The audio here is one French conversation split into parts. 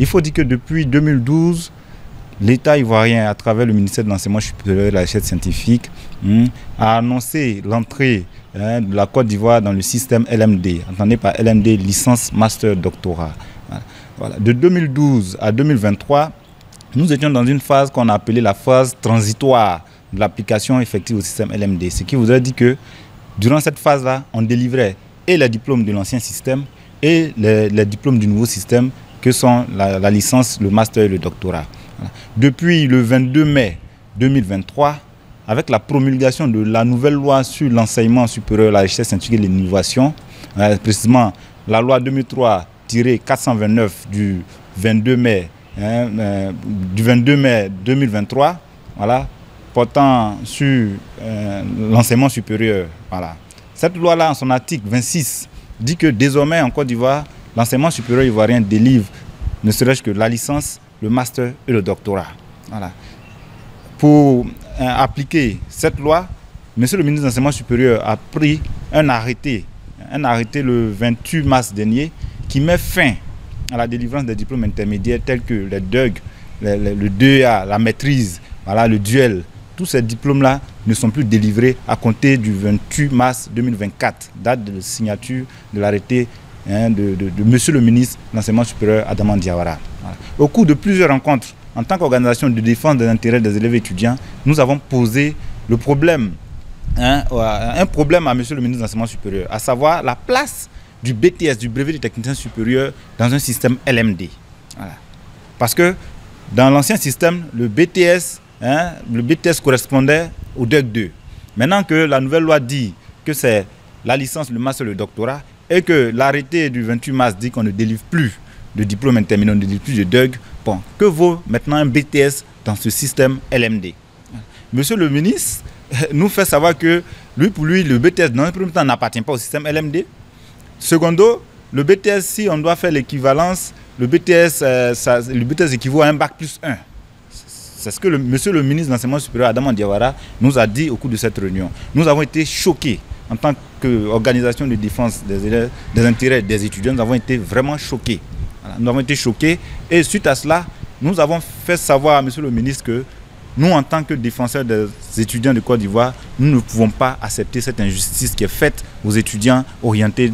Il faut dire que depuis 2012, l'État ivoirien, à travers le ministère de l'Enseignement supérieur et de la recherche scientifique, a annoncé l'entrée de la Côte d'Ivoire dans le système LMD. Entendez par LMD, licence, master, doctorat. Voilà. De 2012 à 2023, nous étions dans une phase qu'on a appelée la phase transitoire de l'application effective au système LMD. Ce qui vous a dit que durant cette phase-là, on délivrait et les diplômes de l'ancien système et les diplômes du nouveau système que sont la licence, le master et le doctorat. Voilà. Depuis le 22 mai 2023, avec la promulgation de la nouvelle loi sur l'enseignement supérieur, la recherche scientifique et l'innovation, précisément la loi 2003-429 du 22 mai 2023, voilà, portant sur l'enseignement supérieur. Voilà. Cette loi-là, en son article 26, dit que désormais en Côte d'Ivoire, l'enseignement supérieur ivoirien délivre ne serait-ce que la licence, le master et le doctorat. Voilà. Pour appliquer cette loi, Monsieur le ministre de l'Enseignement supérieur a pris un arrêté le 28 mars dernier qui met fin à la délivrance des diplômes intermédiaires tels que les DEUG, le DEA, la maîtrise, voilà, le duel. Tous ces diplômes-là ne sont plus délivrés à compter du 28 mars 2024, date de signature de l'arrêté de Monsieur le ministre de l'Enseignement supérieur Adama Diawara. Voilà. Au cours de plusieurs rencontres, en tant qu'organisation de défense des intérêts des élèves et étudiants, nous avons posé le problème, un problème à Monsieur le ministre de l'Enseignement supérieur, à savoir la place du BTS, du brevet du technicien supérieur, dans un système LMD. Voilà. Parce que dans l'ancien système, le BTS correspondait au DEC 2. Maintenant que la nouvelle loi dit que c'est la licence, le master, le doctorat, et que l'arrêté du 28 mars dit qu'on ne délivre plus de diplôme intermédiaire, on ne délivre plus de DEUG, bon, que vaut maintenant un BTS dans ce système LMD? Monsieur le ministre nous fait savoir que pour lui, le BTS, dans un premier temps, n'appartient pas au système LMD. Secondo, le BTS, si on doit faire l'équivalence, le BTS équivaut à un bac plus 1. C'est ce que Monsieur le ministre de l'Enseignement supérieur Adama Diawara nous a dit au cours de cette réunion. Nous avons été choqués en tant qu'organisation de défense des intérêts des étudiants. Nous avons été vraiment choqués. Voilà. Nous avons été choqués et suite à cela, nous avons fait savoir à Monsieur le ministre que nous, en tant que défenseurs des étudiants de Côte d'Ivoire, nous ne pouvons pas accepter cette injustice qui est faite aux étudiants orientés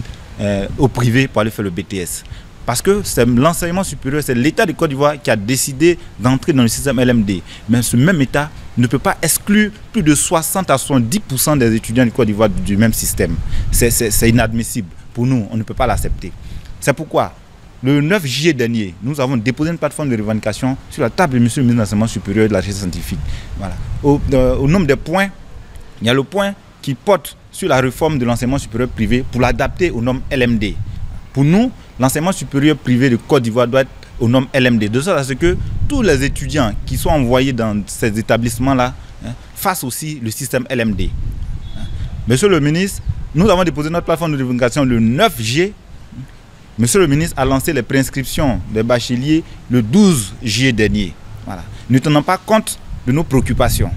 au privé pour aller faire le BTS. Parce que c'est l'enseignement supérieur, c'est l'État de Côte d'Ivoire qui a décidé d'entrer dans le système LMD. Mais ce même État ne peut pas exclure plus de 60 à 70% des étudiants de Côte d'Ivoire du même système. C'est inadmissible. Pour nous, on ne peut pas l'accepter. C'est pourquoi, le 9 juillet dernier, nous avons déposé une plateforme de revendication sur la table de Monsieur le ministre de l'Enseignement supérieur et de la recherche scientifique. Voilà. Au nombre des points, il y a le point qui porte sur la réforme de l'enseignement supérieur privé pour l'adapter aux normes LMD. Pour nous, l'enseignement supérieur privé de Côte d'Ivoire doit être aux normes LMD, de sorte à ce que tous les étudiants qui sont envoyés dans ces établissements-là fassent aussi le système LMD. Monsieur le ministre, nous avons déposé notre plateforme de revendication le 9 juillet. Monsieur le ministre a lancé les préinscriptions des bacheliers le 12 juillet dernier. Voilà. Ne tenant pas compte de nos préoccupations.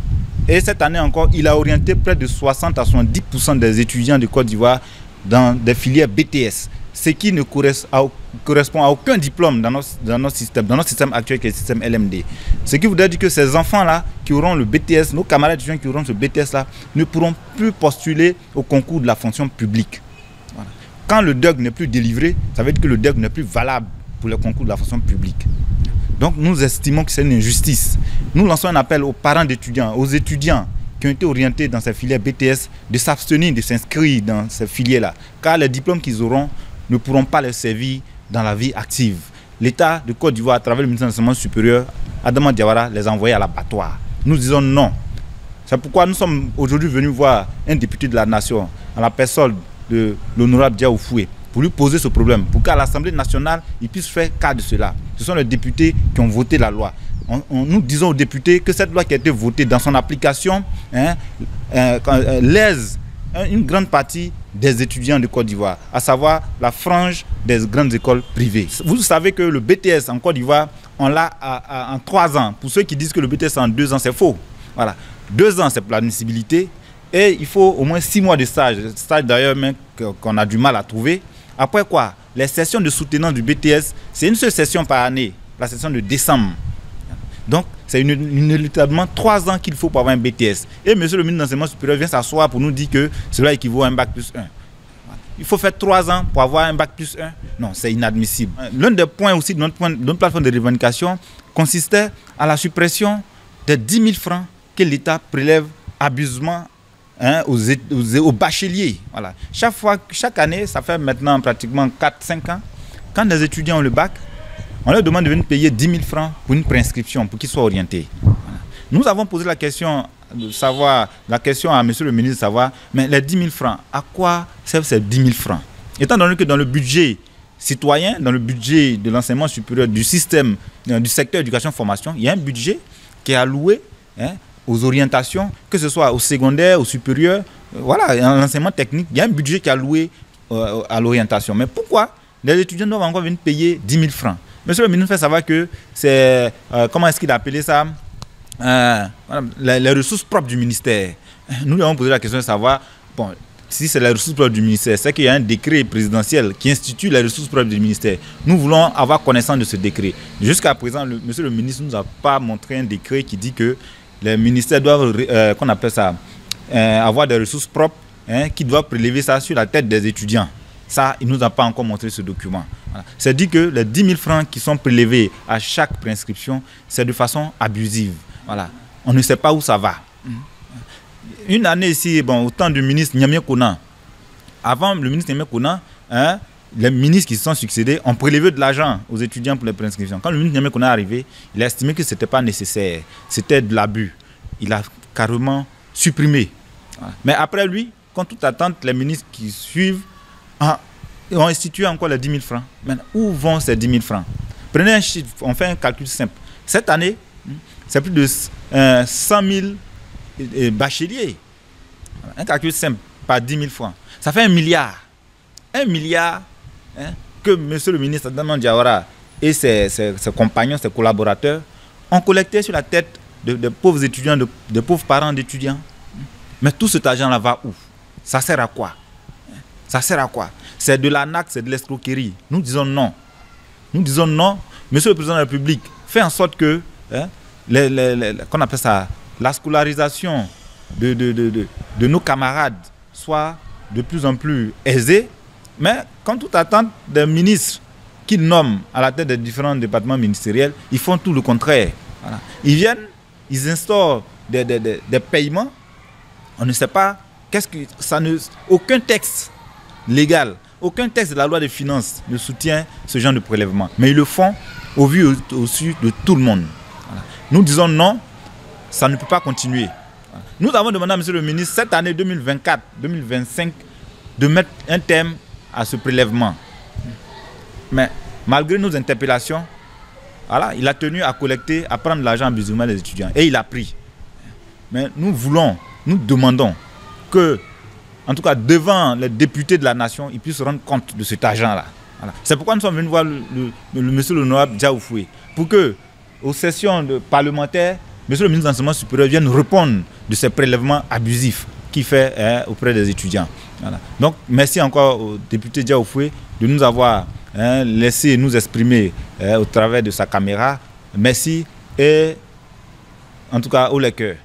Et cette année encore, il a orienté près de 60 à 70% des étudiants de Côte d'Ivoire dans des filières BTS. Ce qui ne correspond à aucun diplôme dans notre système actuel qui est le système LMD. Ce qui voudrait dire que ces enfants-là qui auront le BTS, nos camarades étudiants qui auront ce BTS-là, ne pourront plus postuler au concours de la fonction publique. Voilà. Quand le DEUG n'est plus délivré, ça veut dire que le DEUG n'est plus valable pour le concours de la fonction publique. Donc nous estimons que c'est une injustice. Nous lançons un appel aux parents d'étudiants, aux étudiants qui ont été orientés dans ces filières BTS, de s'abstenir de s'inscrire dans ces filières-là. Car les diplômes qu'ils auront ne pourront pas les servir dans la vie active. L'État de Côte d'Ivoire, à travers le ministère de l'Enseignement supérieur, Adama Diawara, les a envoyés à l'abattoir. Nous disons non. C'est pourquoi nous sommes aujourd'hui venus voir un député de la nation, à la personne de l'honorable Dia Oufoué, pour lui poser ce problème, pour qu'à l'Assemblée nationale, il puisse faire cas de cela. Ce sont les députés qui ont voté la loi. Nous disons aux députés que cette loi qui a été votée dans son application lèse une grande partie des étudiants de Côte d'Ivoire, à savoir la frange des grandes écoles privées. Vous savez que le BTS en Côte d'Ivoire, on l'a en 3 ans. Pour ceux qui disent que le BTS en 2 ans, c'est faux. Voilà. 2 ans, c'est pour l'admissibilité. Et il faut au moins 6 mois de stage. Stage d'ailleurs qu'on a du mal à trouver. Après quoi, les sessions de soutenance du BTS, c'est une seule session par année. la session de décembre. Donc, c'est inéluctablement 3 ans qu'il faut pour avoir un BTS. Et monsieur le ministre de l'Enseignement supérieur vient s'asseoir pour nous dire que cela équivaut à un bac plus 1. Il faut faire 3 ans pour avoir un bac plus 1. Non, c'est inadmissible. L'un des points aussi de notre plateforme de revendication consistait à la suppression des 10 000 francs que l'État prélève abusivement aux bacheliers. Voilà. Chaque année, ça fait maintenant pratiquement 4-5 ans, quand les étudiants ont le bac, on leur demande de venir payer 10 000 francs pour une préinscription, pour qu'ils soient orientés. Voilà. Nous avons posé la question à monsieur le ministre de savoir, mais les 10 000 francs, à quoi servent ces 10 000 francs? Étant donné que dans le budget citoyen, dans le budget de l'enseignement supérieur, du système, du secteur éducation-formation, il y a un budget qui est alloué aux orientations, que ce soit au secondaire, au supérieur, voilà, l'enseignement technique, il y a un budget qui est alloué à l'orientation. Mais pourquoi les étudiants doivent encore venir payer 10 000 francs? Monsieur le ministre fait savoir que c'est, comment est-ce qu'il a appelé ça, les ressources propres du ministère. Nous lui avons posé la question de savoir, bon, si c'est les ressources propres du ministère, c'est qu'il y a un décret présidentiel qui institue les ressources propres du ministère. Nous voulons avoir connaissance de ce décret. Jusqu'à présent, monsieur le ministre ne nous a pas montré un décret qui dit que les ministères doivent, qu'on appelle ça, avoir des ressources propres, qui doivent prélever ça sur la tête des étudiants. Ça, il ne nous a pas encore montré ce document. Voilà. C'est dit que les 10 000 francs qui sont prélevés à chaque préinscription, c'est de façon abusive. Voilà. On ne sait pas où ça va. Une année ici, bon, au temps du ministre Niamey Kona, avant le ministre Niamey Kona, les ministres qui se sont succédés ont prélevé de l'argent aux étudiants pour les préinscriptions. Quand le ministre Niamey Kona est arrivé, il a estimé que ce n'était pas nécessaire. C'était de l'abus. Il a carrément supprimé. Voilà. Mais après lui, contre toute attente, les ministres qui suivent ont institué encore les 10 000 francs. Maintenant, où vont ces 10 000 francs? Prenez un chiffre, on fait un calcul simple. Cette année, c'est plus de 100 000 bacheliers. Un calcul simple par 10 000 francs. Ça fait 1 milliard. 1 milliard que monsieur le ministre Adama Diawara et ses compagnons, ses collaborateurs ont collecté sur la tête de pauvres étudiants, de pauvres parents d'étudiants. Mais tout cet argent-là va où? Ça sert à quoi? Ça sert à quoi? C'est de l'arnaque, c'est de l'escroquerie. Nous disons non. Nous disons non. Monsieur le Président de la République, fait en sorte que qu'on appelle ça, la scolarisation de nos camarades soit de plus en plus aisée. Mais quand toute attente des ministres qu'ils nomment à la tête des différents départements ministériels, ils font tout le contraire. Voilà. Ils viennent, ils instaurent des paiements. On ne sait pas aucun texte légal, aucun texte de la loi des finances ne soutient ce genre de prélèvement. Mais ils le font au vu et au su de tout le monde. Voilà. Nous disons non, ça ne peut pas continuer. Voilà. Nous avons demandé à M. le ministre, cette année 2024-2025, de mettre un terme à ce prélèvement. Mais malgré nos interpellations, voilà, il a tenu à collecter, à prendre l'argent abusivement des étudiants. Et il a pris. Mais nous demandons que, en tout cas devant les députés de la nation, ils puissent se rendre compte de cet argent-là. Voilà. C'est pourquoi nous sommes venus voir le monsieur l'honorable Diaoufoué, pour que, aux sessions parlementaires, monsieur le ministre de l'Enseignement supérieur vienne répondre de ces prélèvements abusifs qu'il fait auprès des étudiants. Voilà. Donc, merci encore au député Diaoufoué de nous avoir laissé nous exprimer au travers de sa caméra. Merci et, en tout cas, haut les cœurs.